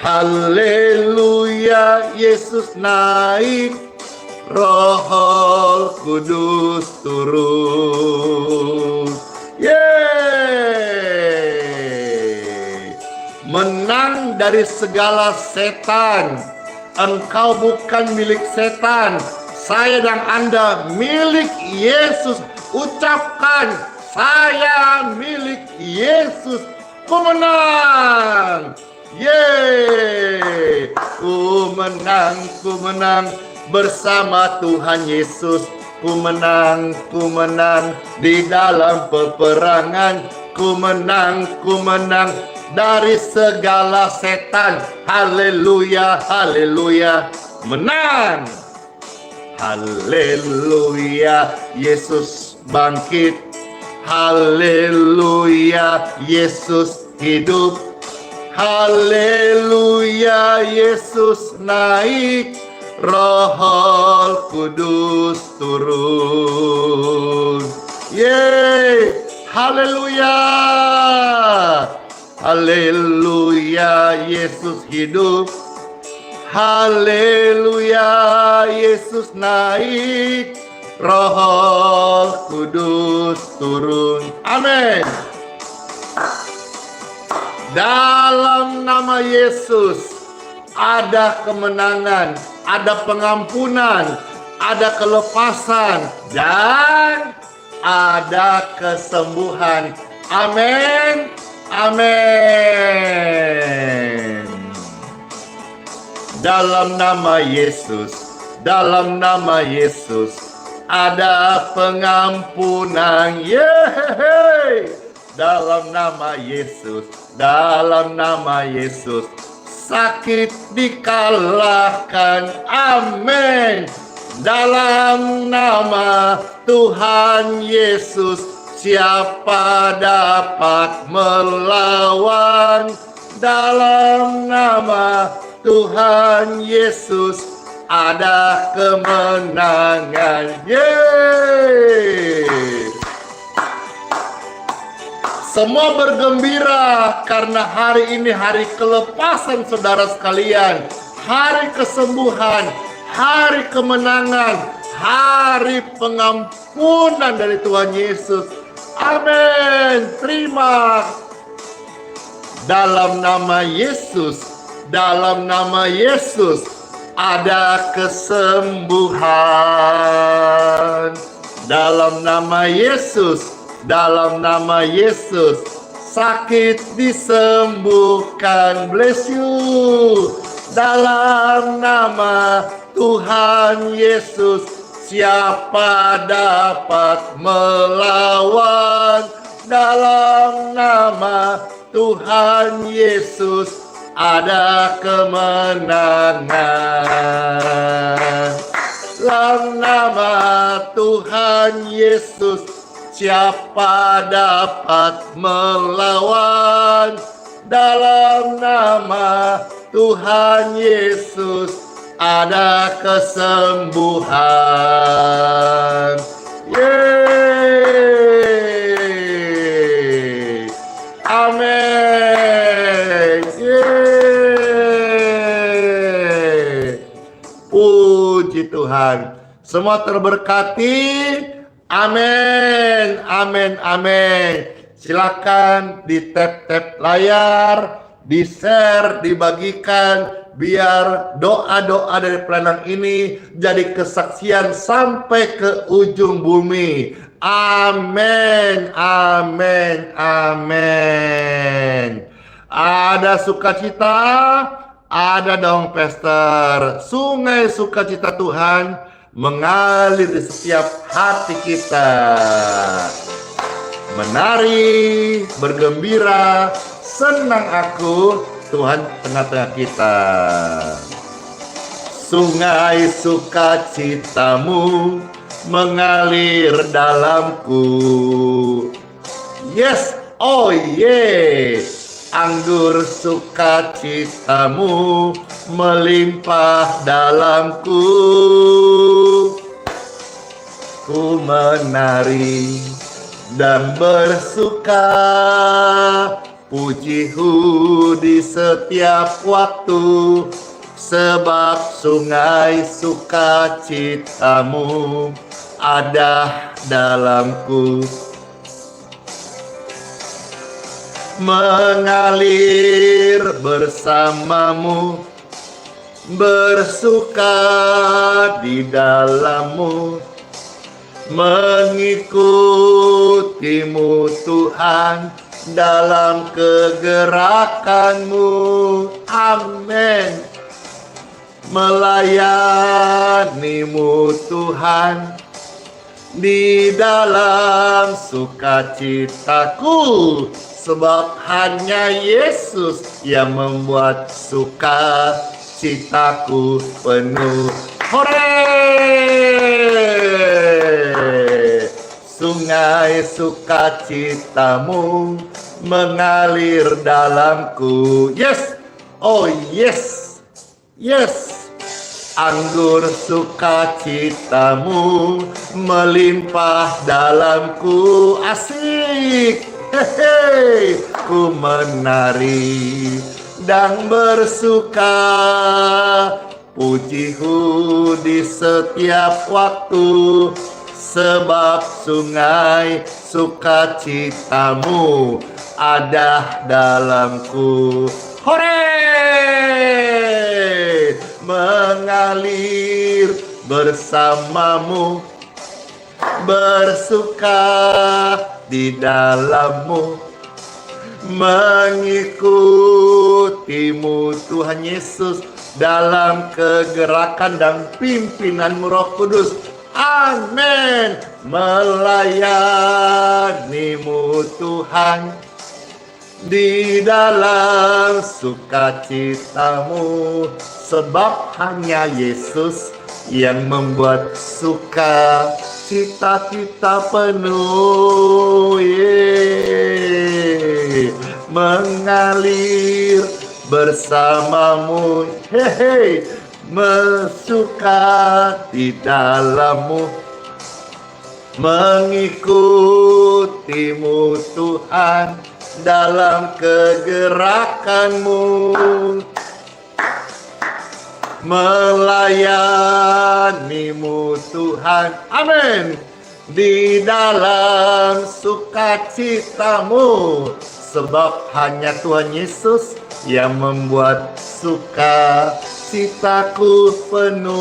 A: Haleluya, Yesus naik. Roh Kudus turun. Yeay! Menang dari segala setan. Engkau bukan milik setan. Saya dan Anda milik Yesus. Ucapkan, saya milik Yesus. Ku menang. Yeay. Ku menang bersama Tuhan Yesus. Ku menang di dalam peperangan. Ku menang dari segala setan. Haleluya, haleluya. Menang. Haleluya, Yesus bangkit. Haleluya, Yesus hidup. Haleluya, Yesus naik. Roh Kudus turun. Yeay, haleluya. Haleluya, Yesus hidup. Haleluya, Yesus naik. Roh Kudus turun. Amin. Dalam nama Yesus ada kemenangan, ada pengampunan, ada kelepasan, dan ada kesembuhan. Amin. Amin. Dalam nama Yesus, dalam nama Yesus ada pengampunan. Yeay. Dalam nama Yesus, dalam nama Yesus sakit dikalahkan. Amin. Dalam nama Tuhan Yesus siapa dapat melawan? Dalam nama Tuhan Yesus ada kemenangan. Yeay. Semua bergembira karena hari ini hari kelepasan saudara sekalian. Hari kesembuhan, hari kemenangan, hari pengampunan dari Tuhan Yesus. Amin. Terima. Dalam nama Yesus, dalam nama Yesus ada kesembuhan. Dalam nama Yesus, dalam nama Yesus sakit disembuhkan. Bless you. Dalam nama Tuhan Yesus siapa dapat melawan? Dalam nama Tuhan Yesus ada kemenangan. Dalam nama Tuhan Yesus siapa dapat melawan? Dalam nama Tuhan Yesus ada kesembuhan. Yeay. Amin. Yeay. Puji Tuhan. Semua terberkati. Amin, amin, amin. Silakan di tap-tap layar, di-share, dibagikan, biar doa-doa dari pelayanan ini jadi kesaksian sampai ke ujung bumi. Amin, amin, amin. Ada sukacita, ada dong Pastor. Sungai sukacita Tuhan mengalir di setiap hati kita. Menari, bergembira, senang aku, Tuhan tengah-tengah kita. Sungai sukacitamu mengalir dalamku. Yes, oh yeah. Anggur sukacitamu melimpah dalamku. Ku menari dan bersuka, pujiku di setiap waktu, sebab sungai sukacitamu ada dalamku. Mengalir bersamamu, bersuka di dalammu, mengikutimu Tuhan dalam kegerakanmu. Amin. Melayanimu Tuhan di dalam sukacitaku, sebab hanya Yesus yang membuat sukacitaku penuh. Hore! Sungai sukacitamu mengalir dalamku. Yes, oh yes, yes. Anggur sukacitamu melimpah dalamku. Asik. Hehe. Ku menari dan bersuka, pujiku di setiap waktu, sebab sungai sukacitamu ada dalamku. Hore! Mengalir bersamamu, bersuka di dalammu, mengikutimu Tuhan Yesus dalam kegerakan dan pimpinanmu Roh Kudus. Amin. Melayanimu Tuhan di dalam sukacitamu, sebab hanya Yesus yang membuat sukacita kita penuh. Mengalir bersamamu, hehe, bersuka di dalammu, mengikutimu Tuhan dalam kegerakanmu, melayanimu Tuhan. Amin. Di dalam sukacitamu, sebab hanya Tuhan Yesus yang membuat sukacitaku penuh.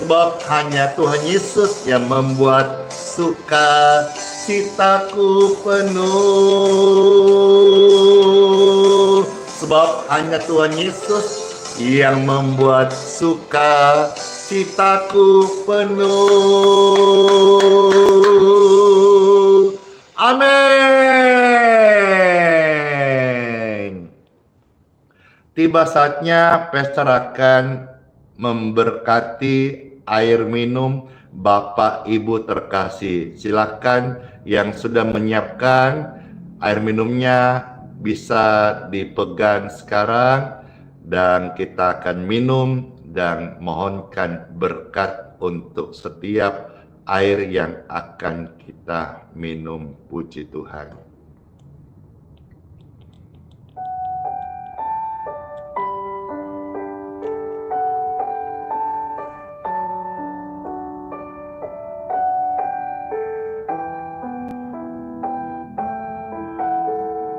A: Sebab hanya Tuhan Yesus yang membuat sukacitaku penuh. Sebab hanya Tuhan Yesus yang membuat sukacitaku penuh. Amin. Tiba saatnya Pastor akan memberkati air minum Bapak Ibu terkasih. Silakan yang sudah menyiapkan air minumnya bisa dipegang sekarang, dan kita akan minum dan mohonkan berkat untuk setiap air yang akan kita minum. Puji Tuhan.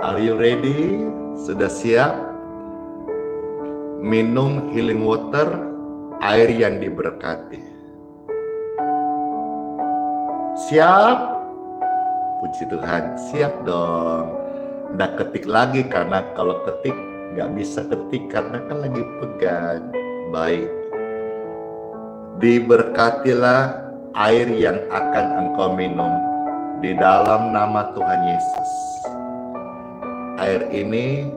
A: Are you ready? Sudah siap? Minum healing water, air yang diberkati. Siap? Puji Tuhan, siap dong. Nggak ketik lagi, karena kalau ketik nggak bisa ketik karena kan lagi pegang. Baik. Diberkatilah air yang akan engkau minum di dalam nama Tuhan Yesus. Air ini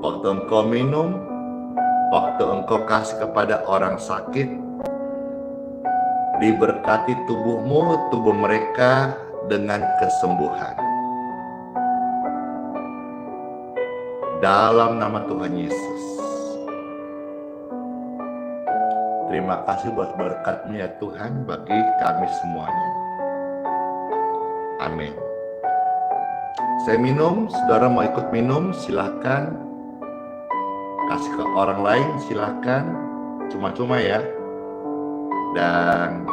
A: waktu engkau minum, waktu engkau kasih kepada orang sakit, diberkati tubuhmu, tubuh mereka dengan kesembuhan. Dalam nama Tuhan Yesus. Terima kasih buat berkat-Mu ya Tuhan bagi kami semuanya. Amin. Saya minum, saudara mau ikut minum, silakan. Kasih ke orang lain, silakan. Cuma-cuma ya. Dan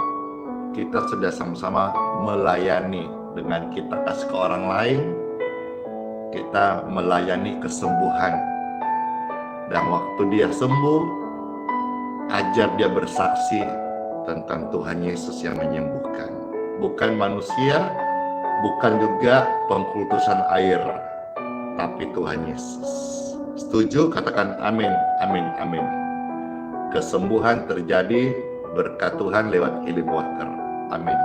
A: kita sudah sama-sama melayani. Dengan kita kasih ke orang lain, kita melayani kesembuhan. Dan waktu dia sembuh, ajar dia bersaksi tentang Tuhan Yesus yang menyembuhkan. Bukan manusia, bukan juga pengkultusan air, tapi Tuhan Yesus. Setuju? Katakan amin, amin, amin. Kesembuhan terjadi berkat Tuhan lewat healing water. Amin.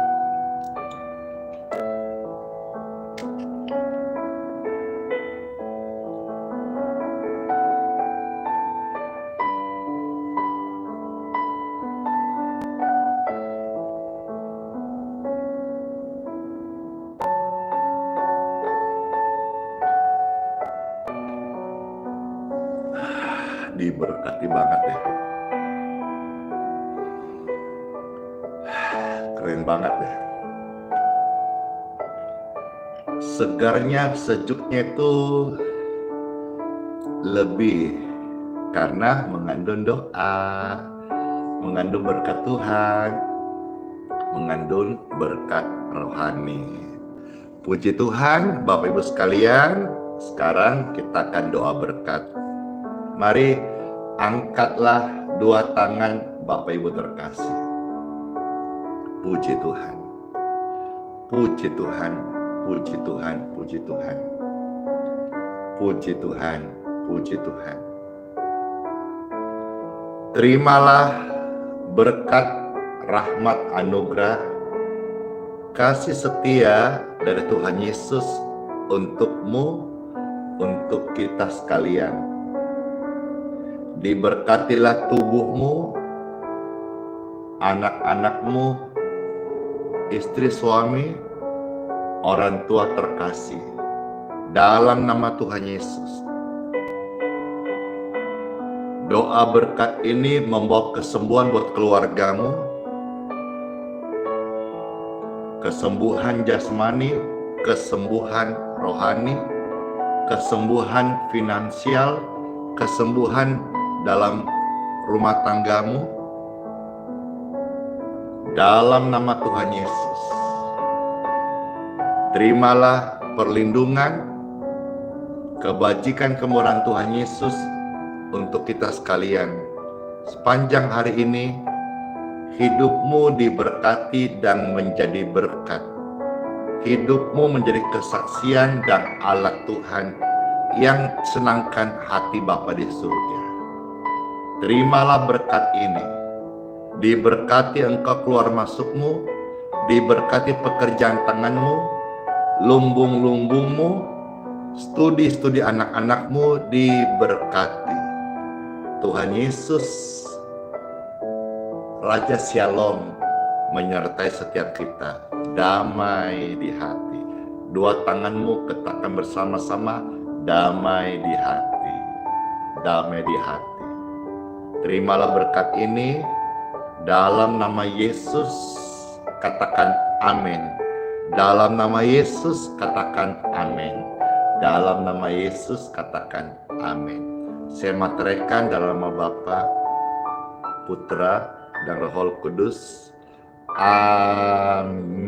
A: Diberkati banget ya. Keren banget ya. Segarnya, sejuknya itu lebih karena mengandung doa, mengandung berkat Tuhan, mengandung berkat rohani. Puji Tuhan, Bapak Ibu sekalian, sekarang kita akan doa berkat. Mari angkatlah dua tangan Bapak Ibu terkasih. Puji Tuhan. Puji Tuhan. Puji Tuhan. Puji Tuhan. Puji Tuhan. Puji Tuhan. Terimalah berkat, rahmat, anugerah, kasih setia dari Tuhan Yesus untukmu, untuk kita sekalian. Diberkatilah tubuhmu, anak-anakmu, istri suami, orang tua terkasih, dalam nama Tuhan Yesus. Doa berkat ini membawa kesembuhan buat keluargamu, kesembuhan jasmani, kesembuhan rohani, kesembuhan finansial, kesembuhan dalam rumah tanggamu, dalam nama Tuhan Yesus. Terimalah perlindungan, kebajikan, kemurahan Tuhan Yesus untuk kita sekalian. Sepanjang hari ini, hidupmu diberkati dan menjadi berkat. Hidupmu menjadi kesaksian dan alat Tuhan yang senangkan hati Bapa di surga. Terimalah berkat ini. Diberkati engkau keluar masukmu, diberkati pekerjaan tanganmu, lumbung-lumbungmu, studi-studi anak-anakmu diberkati. Tuhan Yesus, Raja Shalom, menyertai setiap kita. Damai di hati. Dua tanganmu ketakkan bersama-sama, damai di hati. Damai di hati. Terimalah berkat ini dalam nama Yesus, katakan amin. Dalam nama Yesus katakan amin. Dalam nama Yesus katakan amin. Saya materaikan dalam nama Bapa, Putra, dan Roh Kudus. Amin.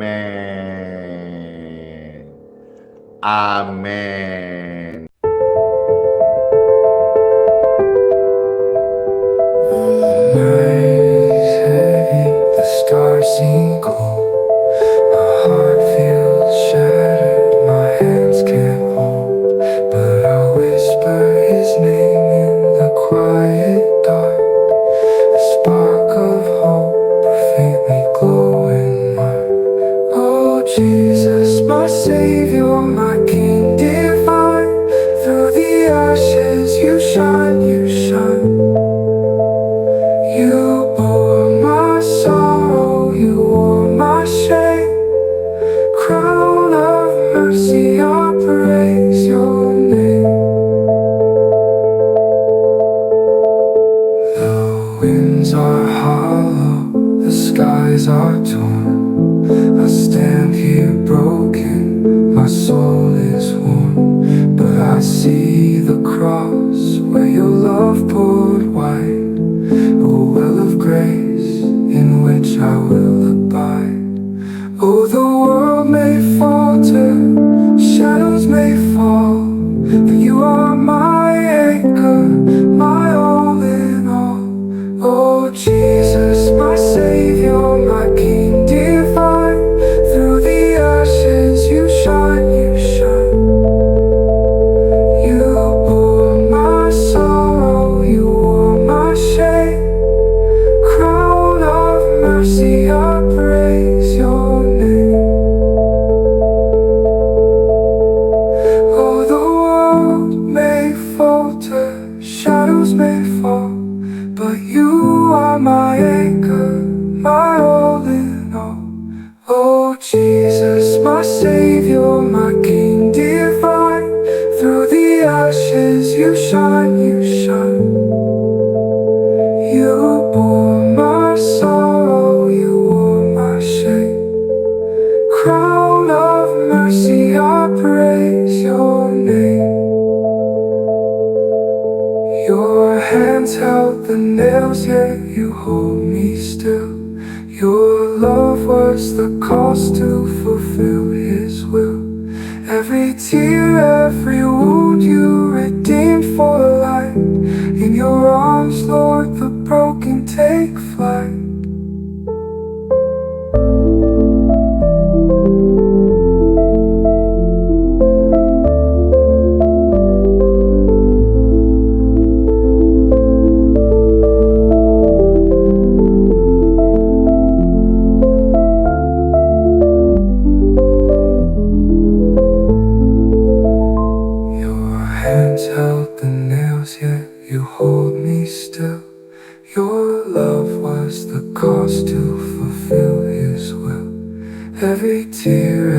A: Amin.
B: The stars seem cold. My heart feels shattered. My hands can't hold. But I whisper his name in the quiet dark. A spark of hope faintly glowing mark. Oh Jesus, my Savior, my King divine. Through the ashes you shine, you shine. You bore my sorrow, you wore my shame. Crown of mercy, I praise your name. The winds are hollow, the skies are torn. I stand here broken, my soul is worn. But I see the cross where your love poured wide. A well of grace in which I will abide. Oh, the world may falter, shadows may fall, but you are my anchor, my all in all. Oh, Jesus, my Savior, my King divine. Through the ashes you shine, you shine. You bore my sorrow, you wore my shame. Crown of mercy, I praise your name. Oh, the world may falter, shadows may fall, but you are my anchor, my all in all. Oh, Jesus, my Savior, my King divine. Through the ashes you shine, you shine. You bore my sorrow, you wore my shame. Crown of mercy, I praise your name. Your hands held the nails, yet you hold me still. Your love was the cost to fulfill his will. Every tear, every wound you redeemed for life. In your arms, Lord, the broken take flight. Your hands held the nails, yet you hold me still. Your love was the cost to fulfill his will. Every tear,